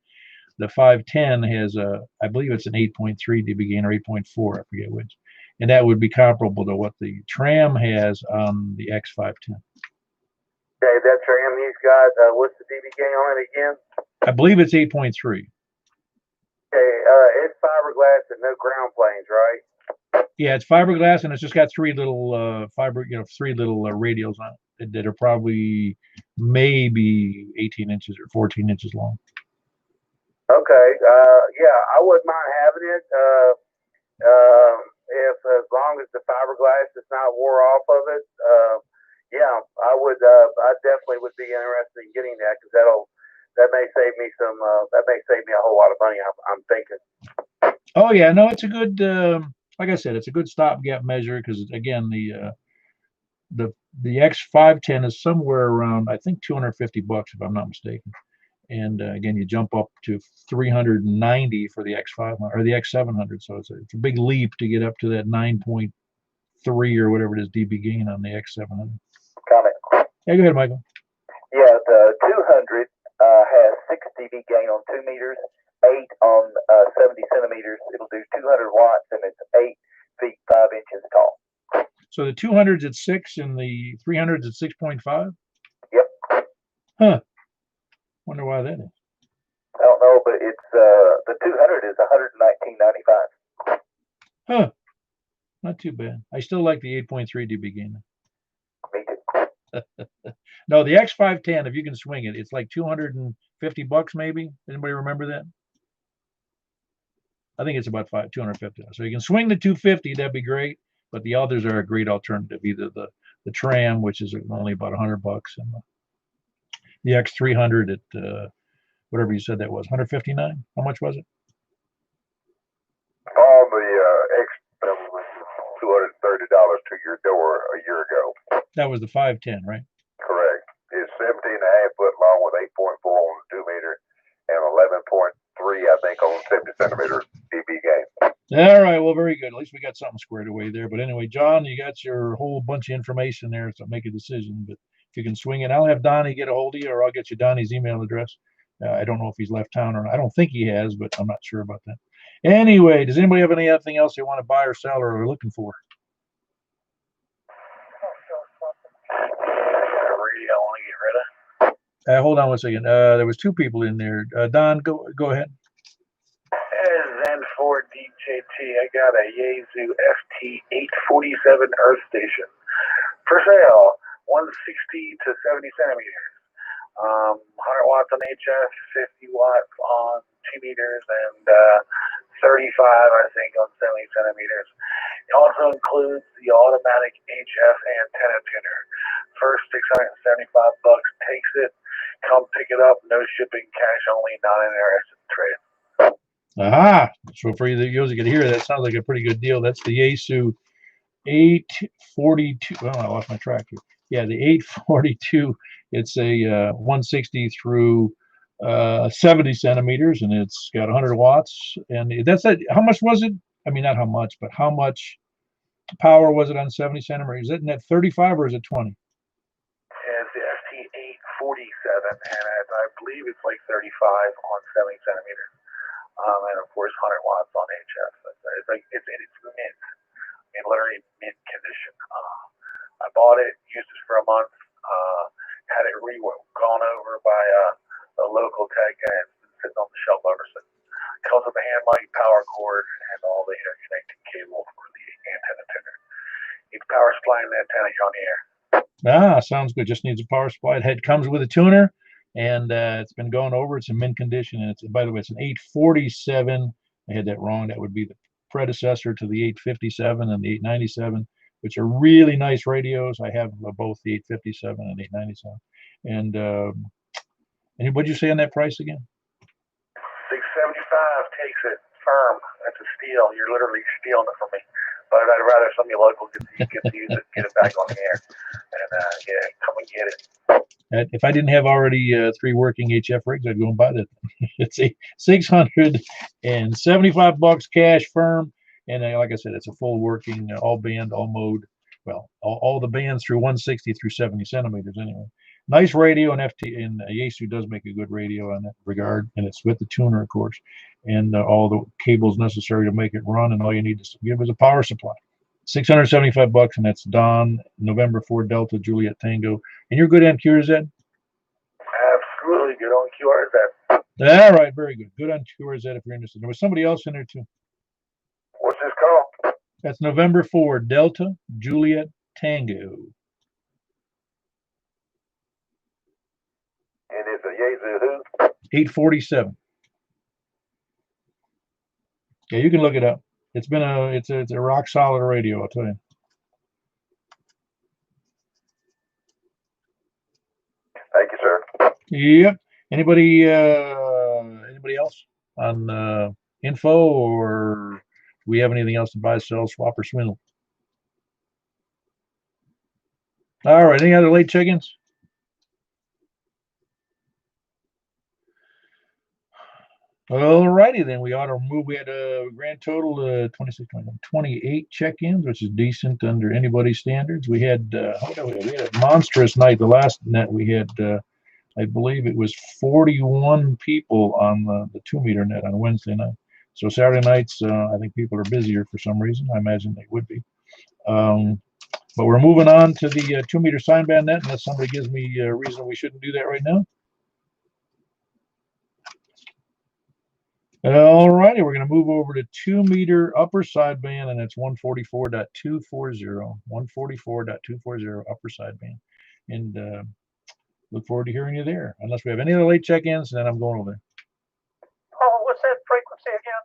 S1: 510 has I believe it's an 8.3 dB gain or 8.4. I forget which. And that would be comparable to what the tram has on the X510.
S2: Okay, that tram he's got, what's the dB gain on it again?
S1: I believe it's 8.3.
S2: Okay, it's fiberglass and no ground planes, right?
S1: Yeah, it's fiberglass, and it's just got three little radials on it that are probably maybe 18 inches or 14 inches long.
S2: Okay, yeah, I wouldn't mind having it. If as long as the fiberglass is not wore off of it, yeah, I would. I definitely would be interested in getting that because that may save me a whole lot of money. I'm thinking.
S1: Oh yeah, no, it's a good. Like I said, it's a good stopgap measure because again, the X510 is somewhere around I think $250 if I'm not mistaken. And again, you jump up to 390 for the X500 or the X700. So it's a big leap to get up to that 9.3 or whatever it is dB gain on the X700.
S3: Comment.
S1: Yeah, go ahead, Michael.
S3: Yeah, the 200 has 6 dB gain on 2 meters, 8 on 70 centimeters. It'll do 200 watts, and it's 8 feet 5 inches tall.
S1: So the 200's at 6 and the 300's at 6.5?
S3: Yep.
S1: Huh. Wonder why that is.
S3: I don't know, but it's the 200 is $119.95.
S1: Huh. Not too bad. I still like the 8.3 dB gain.
S3: Me too.
S1: No, the X510, if you can swing it, it's like $250 maybe. Anybody remember that? I think it's about $250. So you can swing the 250, that'd be great. But the others are a great alternative. Either the tram, which is only about $100, and the X300 at whatever you said that was, 159. How much was it?
S2: On the X, $230 to your door a year ago.
S1: That was the 510, right?
S2: Correct. It's 17.5 foot long with 8.4 on the 2 meter and 11.3, I think, on 70 centimeter dB gain.
S1: All right. Well, very good. At least we got something squared away there. But anyway, John, you got your whole bunch of information there, so make a decision. But if you can swing it. I'll have Donnie get a hold of you, or I'll get you Donnie's email address. I don't know if he's left town or not. I don't think he has, but I'm not sure about that. Anyway, does anybody have anything else they want to buy or sell or are looking for?
S3: Radio I want to get rid of.
S1: Hold on one second. There was two people in there. Don, go ahead.
S3: Zen for DJT. I got a Yaesu FT847 Earth Station for sale. 160 to 70 centimeters. 100 watts on HF, 50 watts on 2 meters, and 35, I think, on 70 centimeters. It also includes the automatic HF antenna tuner. First $675 takes it. Come pick it up. No shipping, cash only, not interested in trade.
S1: Aha! So for you that can hear, that sounds like a pretty good deal. That's the Yaesu 842. Well, I lost my track here. Yeah, the 842. It's a 160 through 70 centimeters, and it's got 100 watts. And that's it. How much was it? I mean, not how much, but how much power was it on 70 centimeters? Is it in that 35 or is it 20?
S3: It's the FT847, and I believe it's like 35 on 70 centimeters. And of course, 100 watts on HF. It's like it's mint. I mean, literally mint condition. I bought it, used it for a month, had it gone over by a local tech, and it's been sitting on the shelf ever since. Comes with a hand mic, power cord, and all the interconnecting cable for the antenna tuner. Needs power supply and the antenna on the air.
S1: Ah, sounds good. Just needs a power supply. It comes with a tuner, and it's been going over. It's in mint condition, and it's, by the way, it's an 847. I had that wrong. That would be the predecessor to the 857 and the 897, which are really nice radios. I have both the 857 and 897. And what did you say on that price again?
S3: $675 takes it firm. That's a steal. You're literally stealing it from me. But I'd rather some of you local get to use it, get it back on the air, and yeah, come and get it.
S1: If I didn't have already 3 working HF rigs, I'd go and buy that. It's a $675 cash firm, and like I said, it's a full working, all band, all mode. Well, all the bands through 160 through 70 centimeters anyway. Nice radio, and Yaesu does make a good radio in that regard, and it's with the tuner, of course, and all the cables necessary to make it run, and all you need to give is a power supply. $675, and that's Don, November 4 Delta, Juliet Tango. And you're good on QRZ?
S3: Absolutely good on QRZ.
S1: All right, very good. Good on QRZ if you're interested. There was somebody else in there too.
S3: What's this call?
S1: That's November 4 Delta, Juliet Tango.
S2: And it's a Yaesu who?
S1: 847. Yeah, you can look it up. It's a rock solid radio, I'll tell you.
S2: Thank you, sir.
S1: Yep. Anybody else on info, or do we have anything else to buy, sell, swap, or swindle? All right. Any other late check-ins? All righty, then we ought to move. We had a grand total 28 check-ins, which is decent under anybody's standards. We had we had a monstrous night. The last net we had, I believe it was 41 people on the 2-meter net on Wednesday night. So Saturday nights, I think people are busier for some reason. I imagine they would be. But we're moving on to the 2-meter sideband net, unless somebody gives me a reason we shouldn't do that right now. All righty, we're going to move over to 2-meter upper sideband, and it's 144.240, 144.240 upper sideband. And look forward to hearing you there, unless we have any other late check-ins, and then I'm going over there.
S5: Oh, what's that frequency again?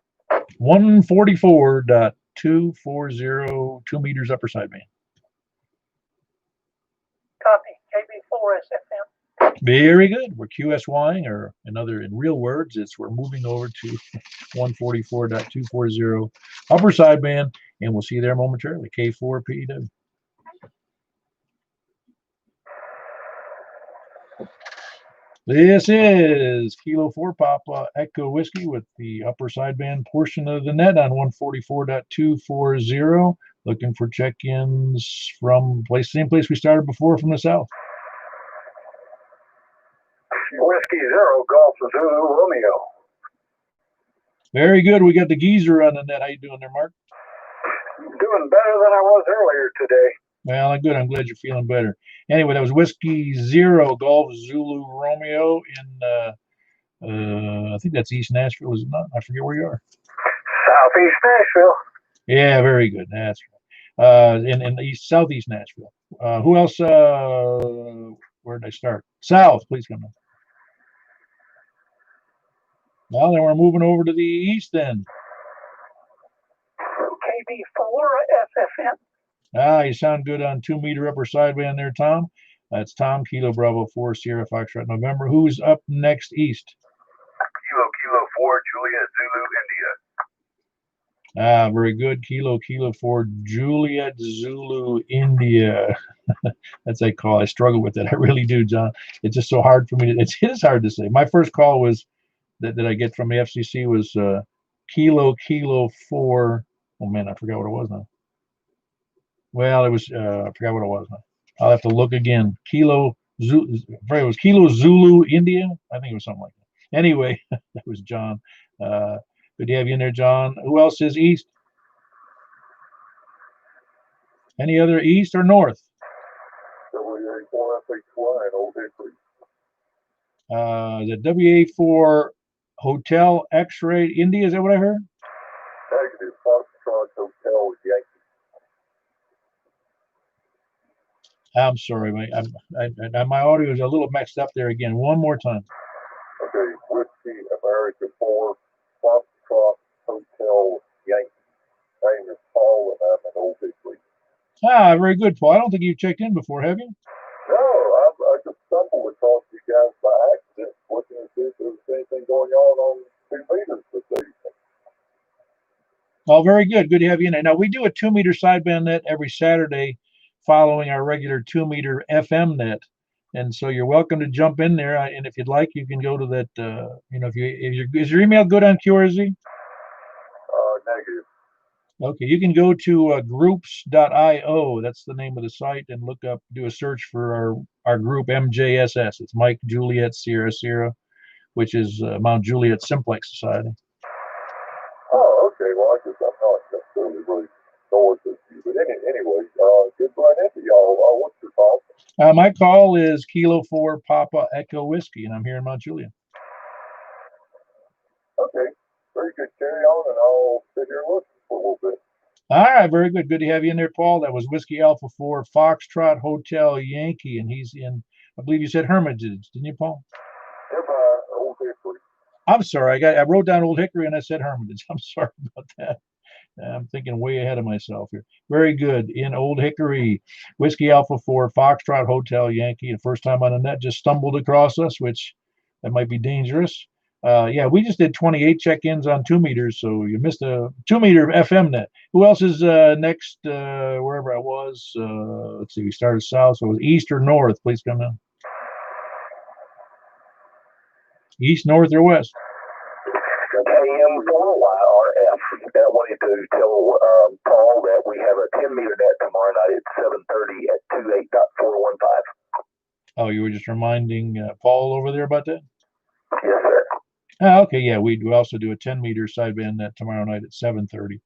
S1: 144.240, 2 meters upper sideband.
S5: Copy. KB4 SFM.
S1: Very good. We're QSYing, or in real words, we're moving over to 144.240 upper sideband, and we'll see you there momentarily. K4 PEW. This is Kilo 4 Papa Echo Whiskey with the upper sideband portion of the net on 144.240. Looking for check-ins from same place we started before, from the south.
S2: Whiskey Zero Golf Zulu Romeo.
S1: Very good. We got the geezer on the net. How you doing there, Mark?
S2: Doing better than I was earlier today.
S1: Well, good. I'm glad you're feeling better. Anyway, that was Whiskey Zero Golf Zulu Romeo in, I think that's East Nashville, is it not? I forget where you are.
S2: Southeast Nashville.
S1: Yeah, very good. That's right. In southeast Nashville. Who else? Where did I start? South, please come in. Well, then we're moving over to the east then.
S5: KB4 FFM.
S1: You sound good on 2 meter upper sideband there, Tom. That's Tom, Kilo Bravo 4, Sierra Foxtrot November. Who's up next east?
S2: Kilo 4, Juliet Zulu India.
S1: Very good. Kilo 4, Juliet Zulu India. That's a call. I struggle with it. I really do, John. It's just so hard for me. It is hard to say. My first call was that I get from the FCC was Kilo 4. Oh man, I forgot what it was now. Well, it was I forgot what it was now. I'll have to look again. It was Kilo Zulu India. I think it was something like that. Anyway, that was John. Good to have you in there, John. Who else is east? Any other east or north?
S2: WA4FHY in Old Hickory.
S1: The WA4 Hotel X-Ray India. Is that what I heard?
S2: Negative. Foxtrot Hotel Yankee.
S1: I'm sorry, my audio is a little messed up there again. One more time.
S2: Okay, Whiskey America 4, Foxtrot Hotel Yankee. My name is Paul, and I'm in Old Hickory.
S1: Very good, Paul. I don't think you've checked in before, have you?
S2: No, I just stumbled across you guys by accident, looking to see if there was anything going on 2 meters this evening.
S1: Oh, very good. Good to have you in there. Now, we do a 2 meter sideband net every Saturday following our regular 2 meter FM net. And so you're welcome to jump in there. And if you'd like, you can go to that, is your email good on QRZ?
S2: Negative.
S1: Okay, you can go to groups.io. That's the name of the site, and do a search for our group MJSS. It's Mike Juliet Sierra, which is Mount Juliet Simplex Society.
S2: Oh, okay. Well, I guess I'm not necessarily really north of you. But anyway, good right into y'all. What's your call?
S1: My call is Kilo 4 Papa Echo Whiskey, and I'm here in Mount Juliet.
S2: Okay. Very good. Carry on, and I'll sit here and listen for a little bit.
S1: All right, very good. Good to have you in there, Paul. That was Whiskey Alpha 4 Foxtrot Hotel Yankee, and he's in, I believe you said Hermitage, didn't you, Paul?
S2: Old Hickory.
S1: I'm sorry. I wrote down Old Hickory and I said Hermitage. I'm sorry about that. I'm thinking way ahead of myself here. Very good. In Old Hickory, Whiskey Alpha 4 Foxtrot Hotel Yankee. And first time on the net, just stumbled across us, which that might be dangerous. Yeah, we just did 28 check-ins on 2 meters, so you missed a 2 meter FM net. Who else is next? Wherever I was, let's see. We started south, so it was east or north. Please come in. East, north, or west?
S2: AM4YRF. I wanted to tell Paul that we have a 10 meter net tomorrow night at 7:30 at 28.415.
S1: Oh, you were just reminding Paul over there about that?
S2: Yes, sir.
S1: Okay, yeah, we also do a 10 meter sideband net tomorrow night at 7:30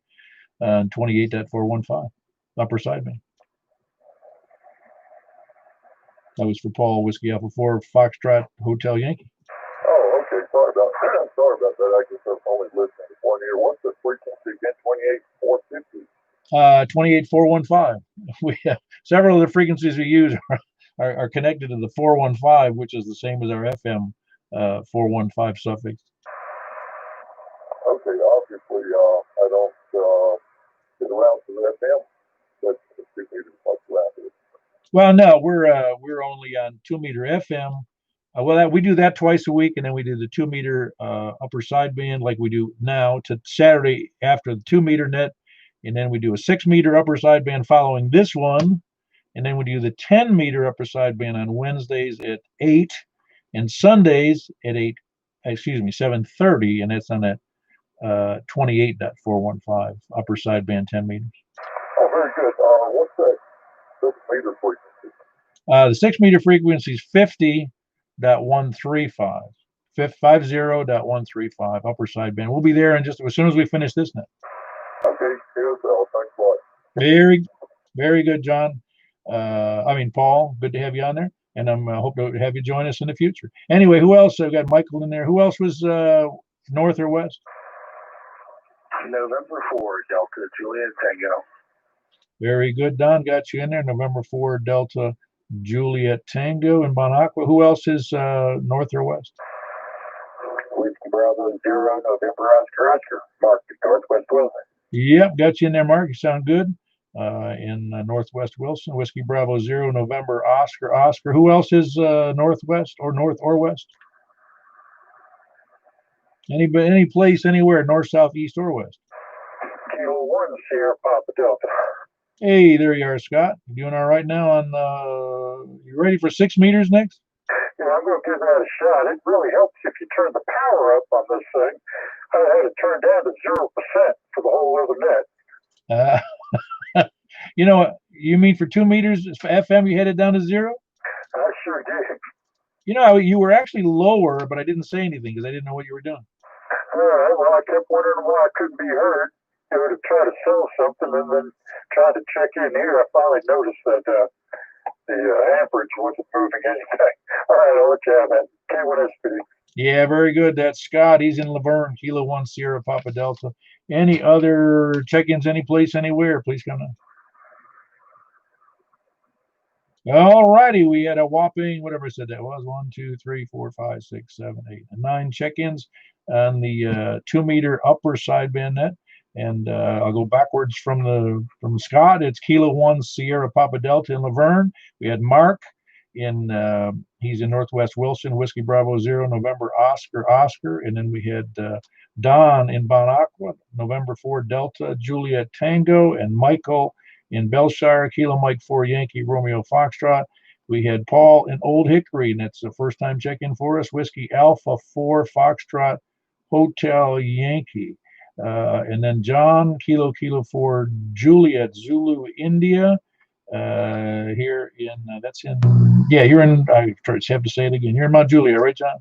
S1: on 28.415 upper sideband. That was for Paul, Whiskey Alpha 4 Foxtrot Hotel Yankee.
S2: Oh, okay. Sorry about that. I guess I'm only listening to one ear. What's the frequency again? 28.450.
S1: 28.415. We have several of the frequencies we use are connected to the 415, which is the same as our FM 415 suffix.
S2: Okay, obviously, I don't get around to the FM. That's the 2 meters much around it.
S1: Well, no, we're only on 2 meter FM. We do that twice a week, and then we do the 2 meter upper sideband like we do now to Saturday after the 2 meter net, and then we do a 6 meter upper sideband following this one, and then we do the 10 meter upper sideband on Wednesdays at 8, and Sundays at 7:30, and that's on that 28.415 upper sideband 10 meters.
S2: Oh, very good. What's that 6 meter frequency?
S1: The 6 meter frequency is 50. 50.135. 50.135 upper sideband. We'll be there in just as soon as we finish this net.
S2: Okay, here's all. Thanks a lot.
S1: Very good, John. Paul, good to have you on there, and I'm hope to have you join us in the future. Anyway, who else? I've got Michael in there. Who else was north or west?
S3: November 4, Delta Juliet Tango.
S1: Very good, Don. Got you in there. November 4, Delta Juliet Tango in Bon Aqua. Who else is north or west?
S2: Whiskey Bravo 0, November Oscar, Mark, Northwest Wilson.
S1: Yep, got you in there, Mark. You sound good. In Northwest Wilson, Whiskey Bravo 0, November Oscar. Who else is northwest or north or west? Any place, anywhere, north, south, east, or west?
S2: Kilo 1, Sierra Papa Delta.
S1: Hey, there you are, Scott. You doing all right now on, you ready for 6 meters next?
S2: Yeah, I'm going to give that a shot. It really helps if you turn the power up on this thing. I had it turned down to 0% for the whole other net.
S1: You mean for 2 meters for FM, you had it down to 0?
S2: I sure did.
S1: You were actually lower, but I didn't say anything because I didn't know what you were doing.
S2: Well, I kept wondering why I couldn't be heard. I would have tried to sell something and then tried to check in here. I finally noticed that the amperage wasn't moving anything. All right, I'll let you have that. K1SPD.
S1: Yeah, very good. That's Scott. He's in Laverne, Kilo 1, Sierra Papa Delta. Any other check-ins, any place, anywhere, please come in. All righty, we had a whopping, whatever I said that was, 1, 2, 3, 4, 5, 6, 7, 8, and 9 check-ins on the 2 meter upper sideband net. And I'll go backwards from Scott. It's Kilo 1, Sierra Papa Delta in Laverne. We had Mark he's in Northwest Wilson, Whiskey Bravo 0, November Oscar. And then we had Don in Bon Aqua, November 4, Delta Juliet Tango, and Michael in Belshire, Kilo Mike 4, Yankee Romeo Foxtrot. We had Paul in Old Hickory, and that's the first time check-in for us, Whiskey Alpha 4, Foxtrot Hotel Yankee. And then John, Kilo 4, Juliet Zulu India. Here in you're in. I have to say it again. You're in Mount Juliet, right, John?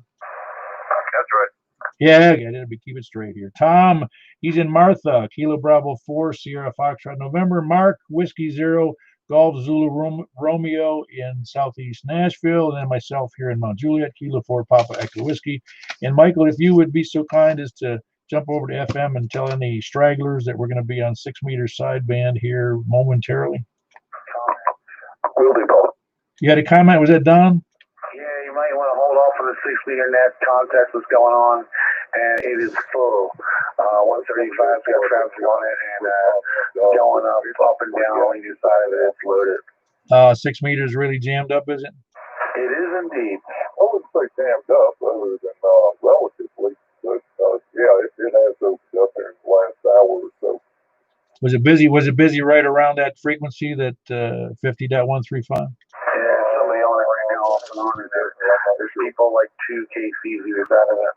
S2: That's right.
S1: Yeah, keep it straight here. Tom, he's in Martha, Kilo Bravo 4, Sierra Foxtrot November. Mark, Whiskey 0, Golf Zulu Romeo in Southeast Nashville, and then myself here in Mount Juliet, Kilo 4, Papa Echo Whiskey. And Michael, if you would be so kind as to jump over to FM and tell any stragglers that we're going to be on 6 meter sideband here momentarily.
S2: Will do, Paul.
S1: You had a comment? Was that Don?
S3: Yeah, you might want to hold off on the 6 meter net contest that's going on, and it is full. 135's got traffic on it, and going up and down on either side of it. It's loaded.
S1: 6 meters really jammed up, is it?
S3: It is indeed.
S2: I wouldn't say jammed up, other than relatively, but it has opened up there in the last hour or so.
S1: Was it busy? Was it busy right around that frequency, that 50.135?
S3: Yeah, somebody on it right now, off and on, and there's people like 2 KCs either side of it.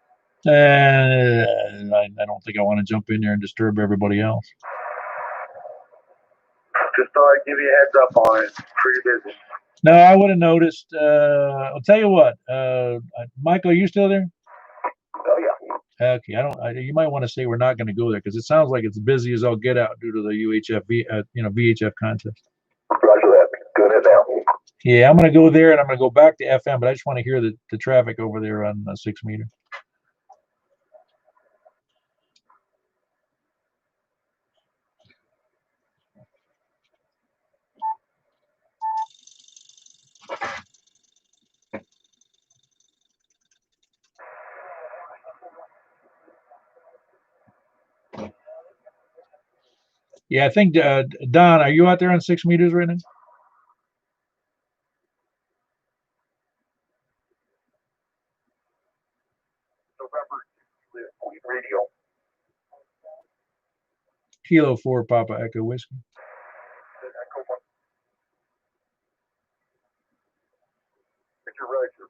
S1: I don't think I want to jump in there and disturb everybody else.
S3: Just thought I'd give you a heads up on it. It's pretty busy.
S1: No, I would have noticed. I'll tell you what, Michael, are you still there?
S2: Oh, yeah.
S1: Okay, you might want to say we're not going to go there because it sounds like it's busy as all get out due to the UHF, VHF contest.
S2: Roger that. Good at now.
S1: Yeah, I'm going to go there and I'm going to go back to FM, but I just want to hear the traffic over there on 6 meter. Yeah, I think, Don, are you out there on 6 meters right now?
S2: Radio.
S1: Kilo 4, Papa Echo Whiskey.
S2: You're right. You're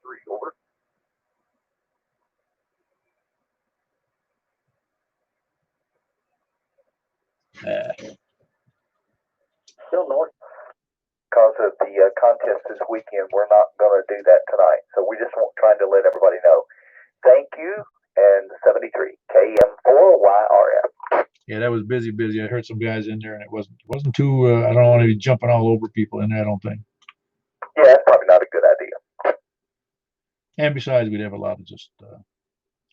S2: 3 over. Still north. because of the contest this weekend, we're not going to do that tonight. So we just trying to let everybody know. Thank you, and 73 KM4YRF.
S1: Yeah, that was busy. I heard some guys in there, and it wasn't too. I don't want to be jumping all over people in there. I don't think.
S2: Yeah, that's probably not a good idea.
S1: And besides, we'd have a lot of just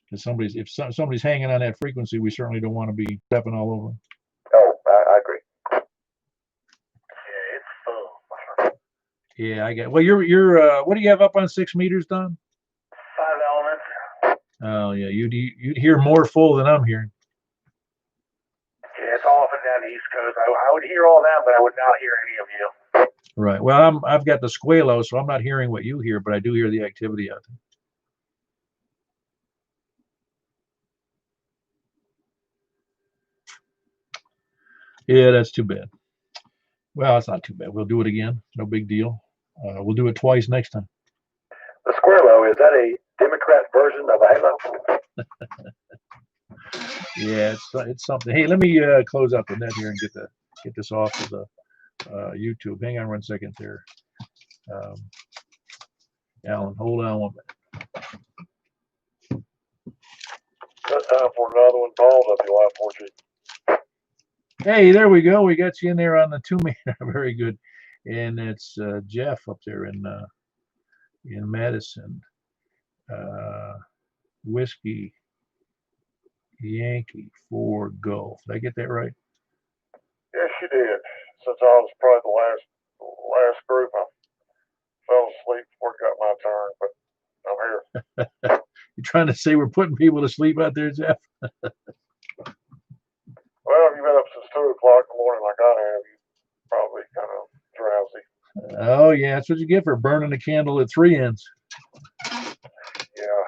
S1: because if somebody's hanging on that frequency, we certainly don't want to be stepping all over.
S2: Oh, I agree.
S3: Yeah, it's full.
S1: Yeah, I get. Well, you're what do you have up on 6 meters, Don?
S3: 5 elements.
S1: Oh yeah, you'd hear more full than I'm hearing.
S3: Yeah, it's all up and down the East Coast. I would hear all that, but I would not hear any of you.
S1: Right. Well, I've got the squalo, so I'm not hearing what you hear, but I do hear the activity out there. Yeah, that's too bad. Well, it's not too bad. We'll do it again. No big deal. We'll do it twice next time.
S2: The Squirrelo, is that a Democrat version of a halo?
S1: Yeah, it's something. Hey, let me close out the net here and get this off of the YouTube. Hang on 1 second there. Alan, hold on 1 minute.
S3: Got time for another one, Paul, WI4G.
S1: Hey, there we go. We got you in there on the 2 meter. Very good. And it's Jeff up there in Madison. Whiskey Yankee 4 Golf. Did I get that right?
S3: Yes, you did. Since I was probably the last group, I fell asleep before it got my turn, but I'm here.
S1: You trying to say we're putting people to sleep out there, Jeff?
S3: Well, if you've been up since 2 o'clock in the morning like I have, you're probably kind of drowsy.
S1: Oh yeah, that's what you get for burning the candle at 3 ends.
S3: Yeah.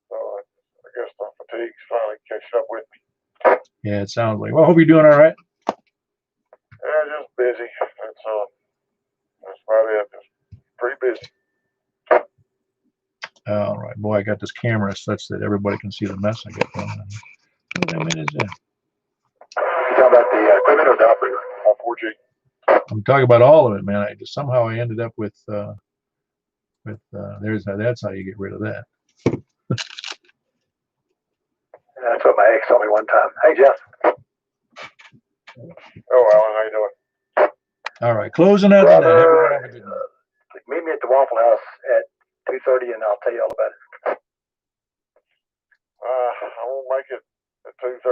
S3: So I guess the fatigue's finally catching up with me.
S1: Yeah, it sounds like. Well, I hope you're doing all right.
S3: Yeah, just busy. That's about it. Just pretty busy.
S1: All right, boy, I got this camera such that everybody can see the mess I got going on. What the minute is that?
S3: You talking about the equipment or the operator on 4G?
S1: I'm talking about all of it, man. Somehow I ended up with that's how you get rid of that.
S2: That's what my ex told me one time. Hey, Jeff.
S3: Oh, Alan, how you doing?
S1: All right, closing out the net. Everyone have a good night.
S2: Meet me at the Waffle House at 2:30, and I'll tell you all about it.
S3: I won't make it at 2:30.